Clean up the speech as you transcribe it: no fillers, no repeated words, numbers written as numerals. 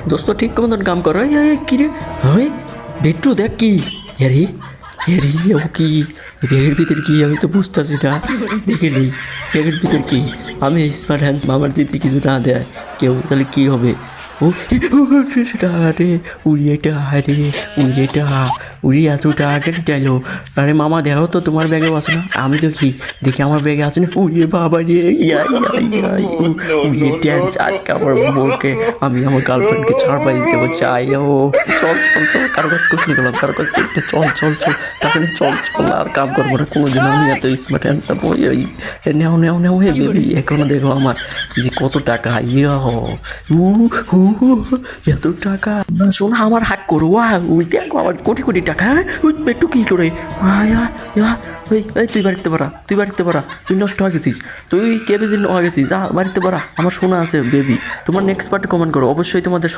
দোস্ত ঠিক মতন কাম করো। কি রে? হ্যাঁ বিট্টু দেখ কি এরি এরি ও কি ব্যাগের ভিতর কি আমি তো বুঝতেছি না। দেখে নেই ব্যাগের ভিতর কি। আমি স্মার্ট হ্যান্ডস মামার দিতে কিছু না দেয় কেউ তাহলে কি হবে। ও সেটা আরে উড়ি এটা আরে উড়ি এটা উড়ি এতটা আগে গেলো। আরে মামা দেখো তো তোমার ব্যাগেও আছে না। আমি দেখি দেখি আমার ব্যাগে আছে না। উড়িয়ে বাবা রে উড়িয়ে ড্যান্স আজকে আমার বোনকে আমি আমার গার্লফ্রেন্ডকে সারপ্রাইজ দেবো চাই। ও চল চল চল কারো কাজ করতে গেলাম কারো কাজ করতে চল চল চল তাকে চল চল আর কাম করবো না কোনোদিন। আমি এত স্মার্ট হ্যান্ডসাম ওই নেও নেও নেও হে বেবি এখনো দেখো আমার যে কত টাকা ইয়া উ হু এত টাকা শোনা আমার হাত করো ওই দেখো আমার কোটি কোটি টাকা। ওই একটু কী করে তুই বাড়িতে পারা তুই বাড়িতে পারা তুই নষ্ট হয়ে গেছিস তুই কেবিজি হয়ে গেছিস যা বাড়িতে পারা। আমার শোনা আছে বেবি। তোমার নেক্সট পার্ট কমেন্ট করো অবশ্যই তোমাদের